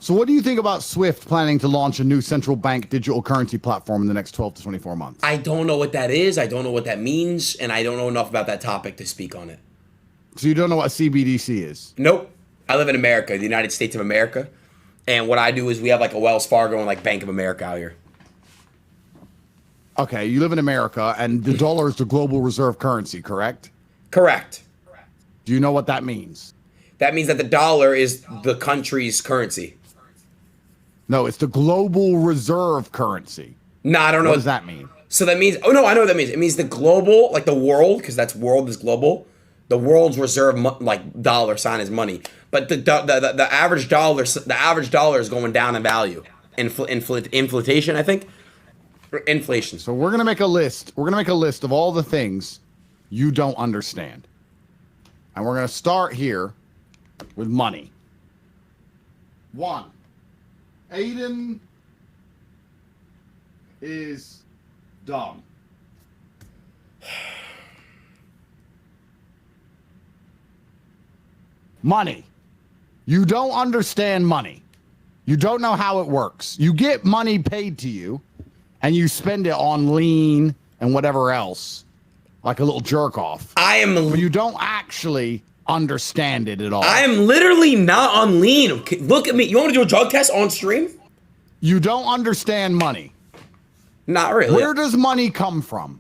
So what do you think about Swift planning to launch a new central bank digital currency platform in the next 12 to 24 months? I don't know what that is. I don't know what that means, and I don't know enough about that topic to speak on it. So you don't know what CBDC is? Nope. I live in America, the United States of America, and what I do is we have like a Wells Fargo and like Bank of America out here. Okay, you live in America, and the dollar is the global reserve currency, correct? Correct. Do you know what that means? That means that the dollar is the country's currency. No, it's the global reserve currency. No, I don't know. What does that mean? So that means, oh no, I know what that means. It means the global, like the world, because that's world is global. The world's reserve, like dollar sign is money, but the average dollar, is going down in value. Inflation, I think. Inflation. So we're gonna make a list. We're gonna make a list of all the things you don't understand, and we're gonna start here with money. 1. Adin is dumb. Money. You don't understand money. You don't know how it works. You get money paid to you, and you spend it on lean and whatever else, like a little jerk off. But you don't actually understand it at all. I am literally not on lean. Okay, look at me. You want me to do a drug test on stream? You don't understand money. Not really. Where does money come from?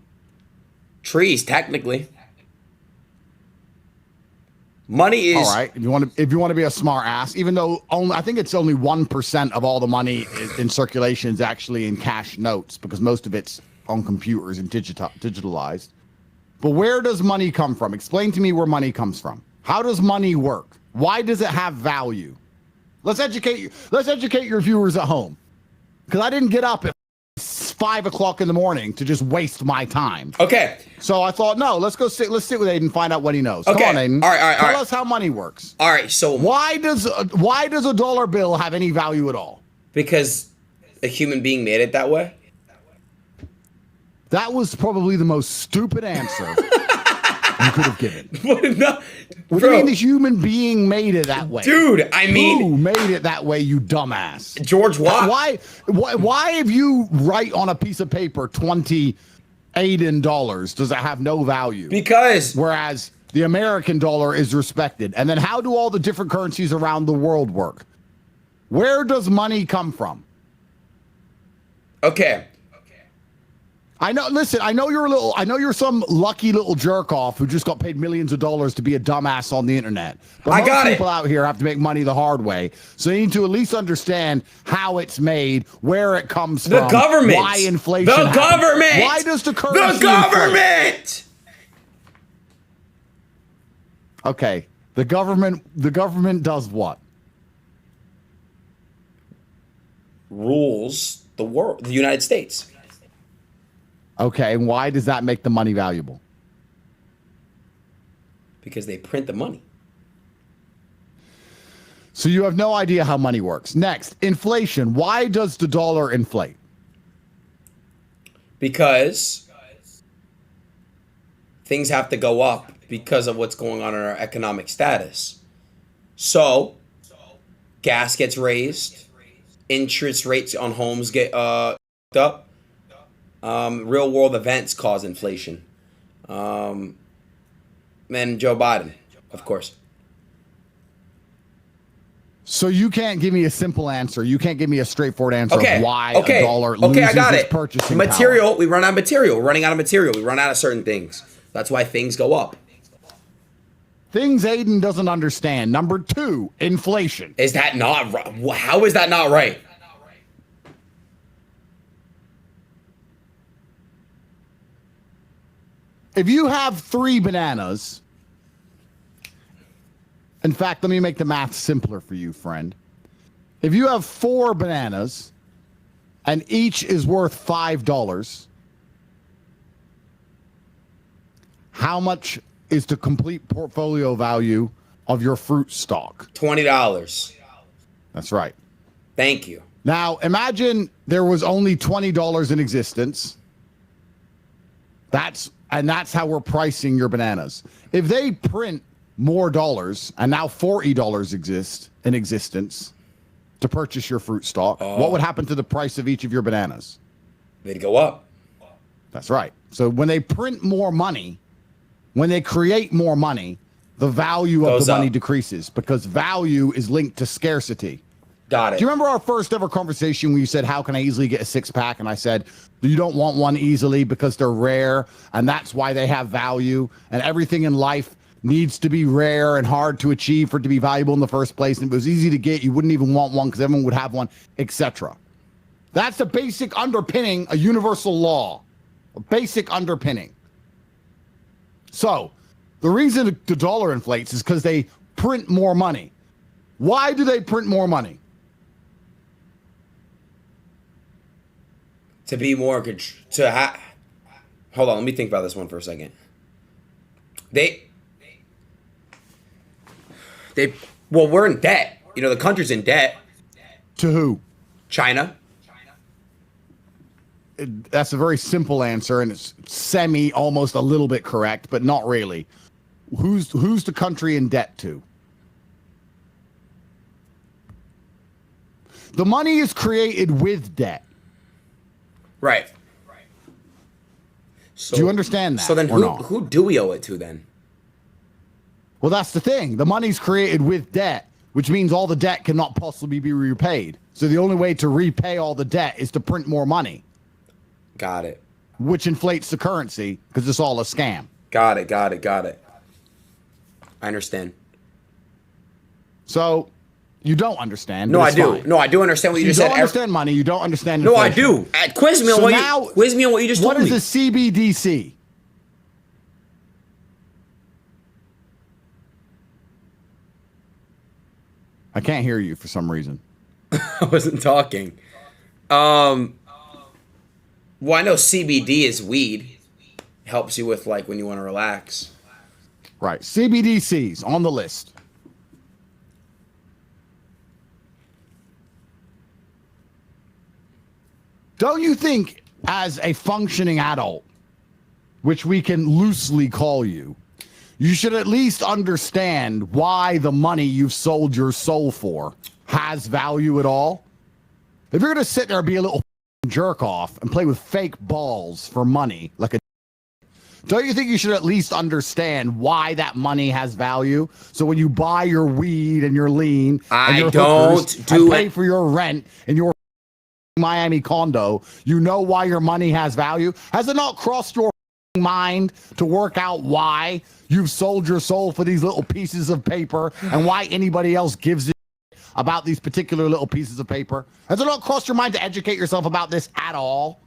Trees, technically. Money is all right. If you want to be a smart ass, even though I think it's only 1% of all the money in circulation is actually in cash notes, because most of it's on computers and digitalized. But where does money come from? Explain to me where money comes from. How does money work? Why does it have value? Let's educate you. Let's educate your viewers at home, because I didn't get up at 5 o'clock in the morning to just waste my time. Okay. So I thought, no, let's sit with Aiden and find out what he knows. Okay. Come on, Aiden. All right. Tell us how money works. All right. So why does a dollar bill have any value at all? Because a human being made it that way. That was probably the most stupid answer you could have given. No, what do you mean the human being made it that way? Dude, I mean... Who made it that way, you dumbass? George Watt. Why if you write on a piece of paper 20 Adin dollars, does it have no value? Because... Whereas the American dollar is respected. And then how do all the different currencies around the world work? Where does money come from? Okay. I know. Listen, I know you're some lucky little jerk off who just got paid millions of dollars to be a dumbass on the internet. But most people out here have to make money the hard way, so you need to at least understand how it's made, where it comes from, the government, why inflation. The happens. government. Why does the currency? The government. Inflate? Okay, the government. The government does what? Rules the world, the United States. Okay, and why does that make the money valuable? Because they print the money. So you have no idea how money works. Next, inflation. Why does the dollar inflate? Because things have to go up because of what's going on in our economic status. So, gas gets raised, interest rates on homes get up. Real world events cause inflation. And Joe Biden, of course. So you can't give me a simple answer. You can't give me a straightforward answer of why a dollar loses its purchasing material, power. we run out of material. We're running out of material. We run out of certain things. That's why things go up. Things Adin doesn't understand. Number 2, inflation. Is that not right? How is that not right? If you have 3 bananas, in fact, let me make the math simpler for you, friend. If you have 4 bananas and each is worth $5, how much is the complete portfolio value of your fruit stock? $20. That's right. Thank you. Now, imagine there was only $20 in existence. That's how we're pricing your bananas. If they print more dollars and now $40 exist in existence, to purchase your fruit stock, what would happen to the price of each of your bananas? They'd go up. That's right. So when they print more money, when they create more money, the value of the money decreases because value is linked to scarcity. Got it. Do you remember our first ever conversation when you said, how can I easily get a 6-pack? And I said, you don't want one easily because they're rare, and that's why they have value. And everything in life needs to be rare and hard to achieve for it to be valuable in the first place. And if it was easy to get, you wouldn't even want one because everyone would have one, etc. That's the basic underpinning, a universal law, a basic underpinning. So the reason the dollar inflates is because they print more money. Why do they print more money? To be more hold on, let me think about this one for a second. Well, we're in debt. You know, the country's in debt. To who? China. That's a very simple answer, and it's almost a little bit correct, but not really. Who's the country in debt to? The money is created with debt. Right. So, do you understand that? So then who do we owe it to then? Well, that's the thing. The money's created with debt, which means all the debt cannot possibly be repaid. So the only way to repay all the debt is to print more money. Got it. Which inflates the currency because it's all a scam. Got it. I understand. So you don't understand. No, I do. Fine. No, I do understand what you just said. You don't understand money. You don't understand inflation. No, I do. Quiz me on what you just told me. What is the CBDC? I can't hear you for some reason. I wasn't talking. Well, I know CBD is weed. Helps you with like when you want to relax. Right. CBDCs on the list. Don't you think, as a functioning adult, which we can loosely call you, you should at least understand why the money you've sold your soul for has value at all? If you're going to sit there and be a little jerk off and play with fake balls for money, like a, don't you think you should at least understand why that money has value? So when you buy your weed and your lean, and your pay for your rent and your Miami condo, you know why your money has value? Has it not crossed your mind to work out why you've sold your soul for these little pieces of paper and why anybody else gives a about these particular little pieces of paper? Has it not crossed your mind to educate yourself about this at all?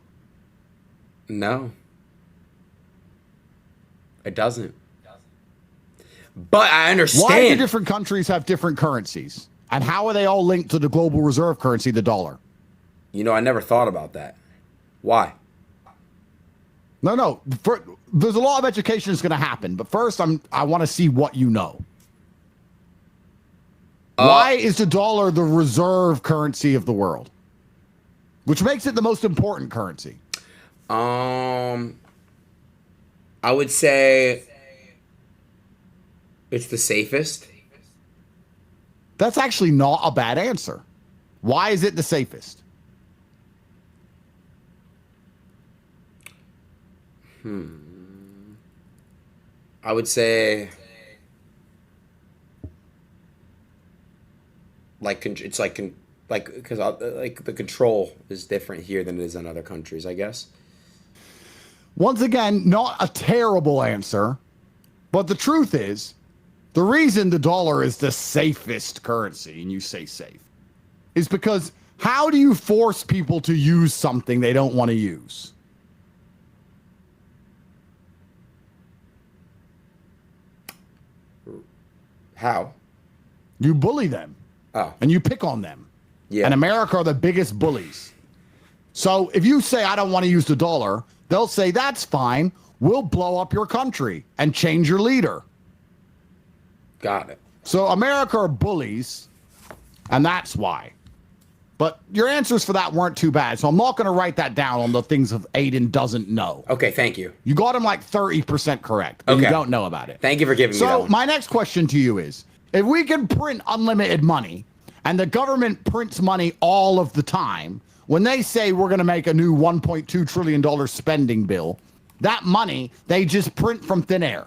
No. It doesn't. But I understand. Why do different countries have different currencies? And how are they all linked to the global reserve currency, the dollar? You know, I never thought about that. Why? No. There's a lot of education that's going to happen. But first, I want to see what you know. Why is the dollar the reserve currency of the world? Which makes it the most important currency. I would say it's the safest. That's actually not a bad answer. Why is it the safest? I would say it's because the control is different here than it is in other countries, I guess. Once again, not a terrible answer, but the truth is, the reason the dollar is the safest currency, and you say safe, is because how do you force people to use something they don't want to use? How? You bully them. Oh. And you pick on them. Yeah. And America are the biggest bullies. So if you say, I don't want to use the dollar, they'll say, that's fine. We'll blow up your country and change your leader. Got it. So America are bullies, and that's why. But your answers for that weren't too bad. So I'm not going to write that down on the things that Adin doesn't know. Okay, thank you. You got him like 30% correct, but you don't know about it. Thank you for giving me that one. So my next question to you is, if we can print unlimited money and the government prints money all of the time, when they say we're going to make a new $1.2 trillion spending bill, that money they just print from thin air.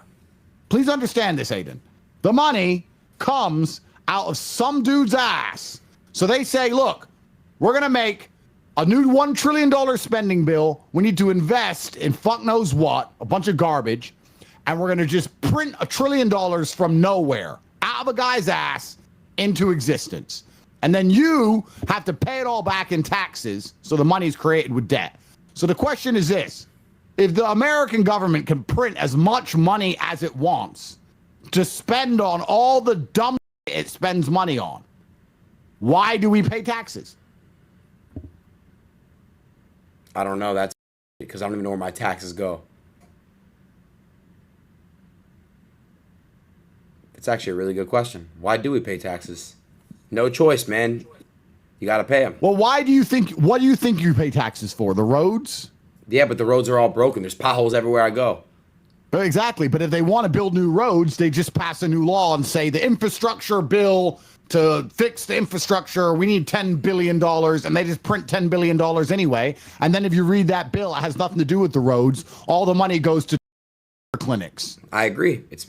Please understand this, Adin. The money comes out of some dude's ass. So they say, look, we're going to make a new $1 trillion spending bill. We need to invest in fuck knows what, a bunch of garbage. And we're going to just print $1 trillion from nowhere, out of a guy's ass, into existence. And then you have to pay it all back in taxes. So the money's created with debt. So the question is this. If the American government can print as much money as it wants to spend on all the dumb it spends money on, why do we pay taxes? I don't know. That's because I don't even know where my taxes go. It's actually a really good question. Why do we pay taxes? No choice, man. You got to pay them. Well, what do you think you pay taxes for? The roads? Yeah, but the roads are all broken. There's potholes everywhere I go. Exactly. But if they want to build new roads, they just pass a new law and say the infrastructure bill to fix the infrastructure, we need $10 billion. And they just print $10 billion anyway. And then if you read that bill, it has nothing to do with the roads. All the money goes to clinics. I agree. It's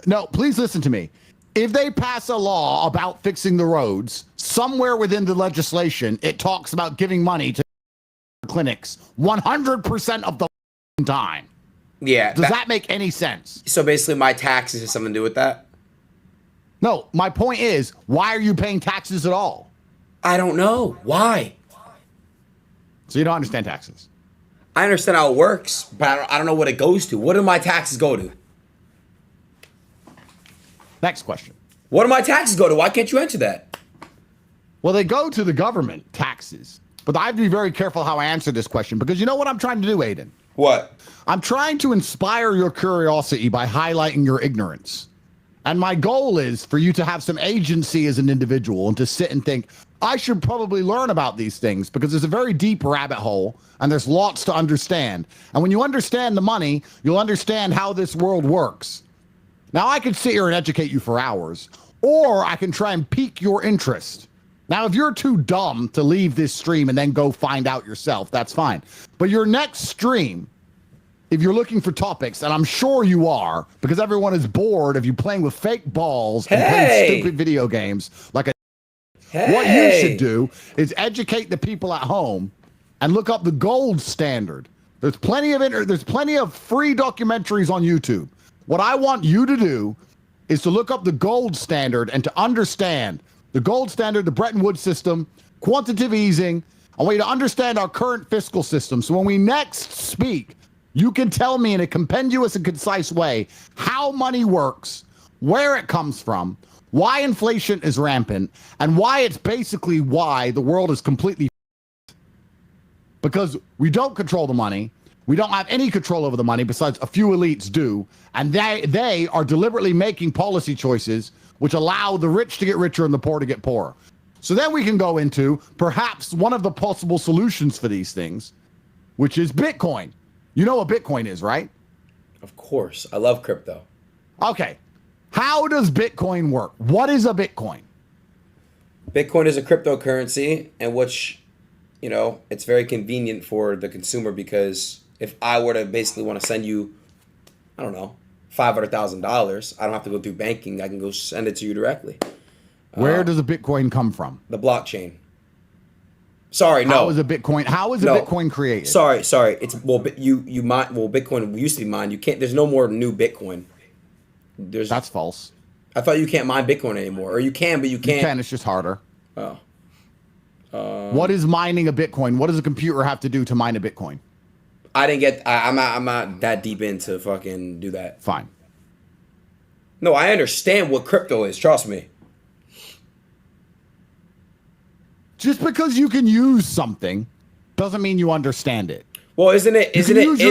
No, please listen to me. If they pass a law about fixing the roads, somewhere within the legislation, it talks about giving money to clinics 100% of the time. Yeah. Does that make any sense? So basically my taxes have something to do with that? No, my point is, why are you paying taxes at all? I don't know. Why? So you don't understand taxes. I understand how it works, but I don't know what it goes to. What do my taxes go to? Next question. What do my taxes go to? Why can't you answer that? Well, they go to the government, taxes. But I have to be very careful how I answer this question, because you know what I'm trying to do, Adin? What? I'm trying to inspire your curiosity by highlighting your ignorance. And my goal is for you to have some agency as an individual and to sit and think, I should probably learn about these things, because there's a very deep rabbit hole and there's lots to understand. And when you understand the money, you'll understand how this world works. Now, I could sit here and educate you for hours, or I can try and pique your interest. Now, if you're too dumb to leave this stream and then go find out yourself, that's fine. But your next stream, if you're looking for topics, and I'm sure you are, because everyone is bored of you playing with fake balls and playing stupid video games like a... What you should do is educate the people at home and look up the gold standard. There's plenty of free documentaries on YouTube. What I want you to do is to look up the gold standard and to understand the gold standard, the Bretton Woods system, quantitative easing. I want you to understand our current fiscal system. So when we next speak, you can tell me in a compendious and concise way how money works, where it comes from, why inflation is rampant, and why it's basically why the world is completely because we don't control the money. We don't have any control over the money besides a few elites do. And they are deliberately making policy choices which allow the rich to get richer and the poor to get poorer. So then we can go into perhaps one of the possible solutions for these things, which is Bitcoin. You know what Bitcoin is, right? Of course. I love crypto. Okay. How does Bitcoin work? What is a Bitcoin? Bitcoin is a cryptocurrency in which, you know, it's very convenient for the consumer, because if I were to basically want to send you, I don't know, $500,000, I don't have to go through banking. I can go send it to you directly. Where does a Bitcoin come from? The blockchain. Sorry, no. How is a Bitcoin created? Sorry. It's Bitcoin used to be mined. You can't. There's no more new Bitcoin. That's false. I thought you can't mine Bitcoin anymore, or you can, but you can't. You can. It's just harder. Oh. What is mining a Bitcoin? What does a computer have to do to mine a Bitcoin? I'm not that deep into fucking do that. Fine. No, I understand what crypto is. Trust me. Just because you can use something doesn't mean you understand it. Well, isn't it? You use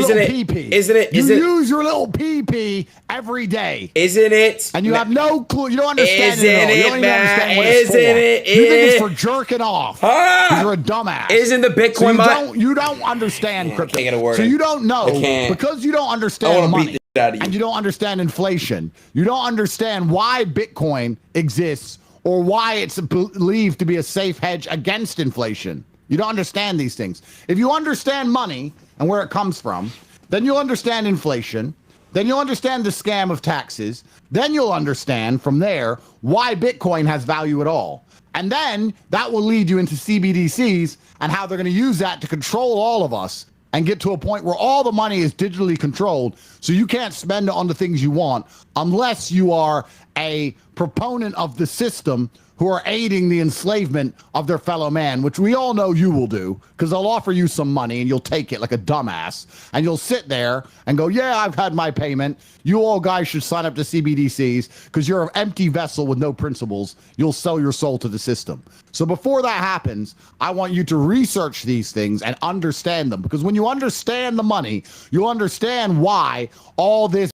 your little PP every day. Isn't it? And you have no clue. You don't understand it at all. You don't even understand what it's for. You think it's for jerking off. You're a dumbass. Isn't the Bitcoin? So you don't understand crypto. Can't get a word so in. you don't know because you don't understand money and you don't understand inflation. You don't understand why Bitcoin exists or why it's believed to be a safe hedge against inflation. You don't understand these things. If you understand money and where it comes from, then you'll understand inflation. Then you'll understand the scam of taxes. Then you'll understand from there why Bitcoin has value at all. And then that will lead you into CBDCs and how they're going to use that to control all of us and get to a point where all the money is digitally controlled. So you can't spend it on the things you want unless you are a proponent of the system who are aiding the enslavement of their fellow man, which we all know you will do, because they'll offer you some money and you'll take it like a dumbass. And you'll sit there and go, yeah, I've had my payment. You all guys should sign up to CBDCs because you're an empty vessel with no principles. You'll sell your soul to the system. So before that happens, I want you to research these things and understand them. Because when you understand the money, you'll understand why all this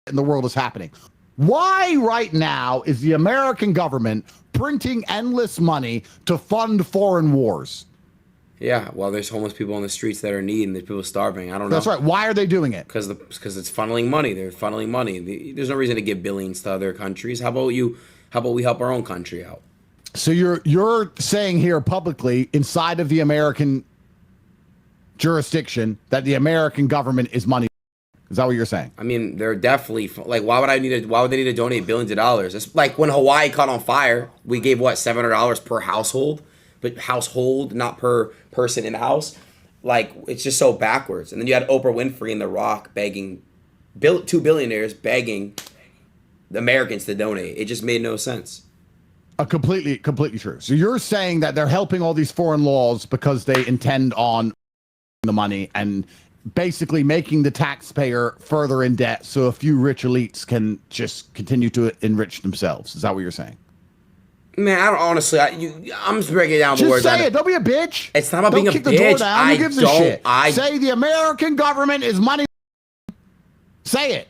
in the world is happening. Why right now is the American government printing endless money to fund foreign wars? Yeah, well, there's homeless people on the streets that are in need, and there's people starving. I don't know. That's right. Why are they doing it? Because it's funneling money. They're funneling money. There's no reason to give billions to other countries. How about we help our own country out? So you're saying here publicly inside of the American jurisdiction that the American government is money. Is that what you're saying? I mean, they're definitely like, why would they need to donate billions of dollars? It's like when Hawaii caught on fire, we gave what, $700 per household, but household, not per person in the house. Like, it's just so backwards. And then you had Oprah Winfrey and The Rock begging, two billionaires begging the Americans to donate. It just made no sense. Completely true. So you're saying that they're helping all these foreign laws because they intend on the money and basically making the taxpayer further in debt so a few rich elites can just continue to enrich themselves. Is that what you're saying? Man, I don't honestly. I'm just breaking down the just words. Say it. Don't be a bitch. It's not about don't being a kick bitch. The door down. Who gives a shit? I say the American government is money. Say it.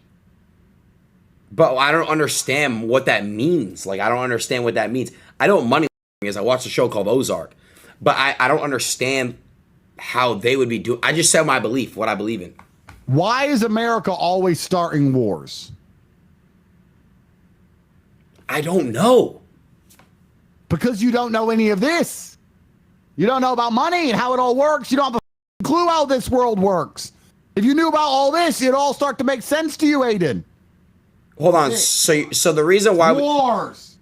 But I don't understand what that means. Like, I don't understand what that means. I know what money is. I watched a show called Ozark, but I don't understand how they would be doing. I just said my belief, what I believe in. Why is America always starting wars? I don't know. Because you don't know any of this. You don't know about money and how it all works. You don't have a clue how this world works. If you knew about all this, it'd all start to make sense to you, Adin. Hold on. So the reason why wars.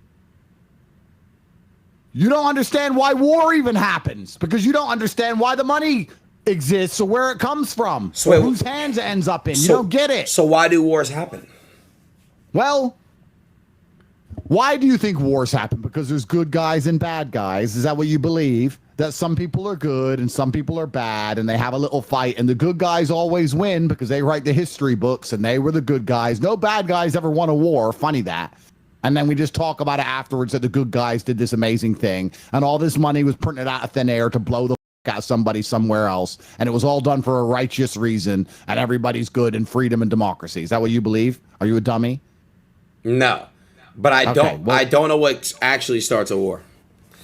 You don't understand why war even happens because you don't understand why the money exists or where it comes from or whose hands it ends up in. You don't get it. So why do wars happen? Well, why do you think wars happen? Because there's good guys and bad guys. Is that what you believe? That some people are good and some people are bad and they have a little fight and the good guys always win because they write the history books and they were the good guys. No bad guys ever won a war. Funny that. And then we just talk about it afterwards that the good guys did this amazing thing. And all this money was printed out of thin air to blow the out of somebody somewhere else. And it was all done for a righteous reason. And everybody's good in freedom and democracy. Is that what you believe? Are you a dummy? No. But I don't know what actually starts a war.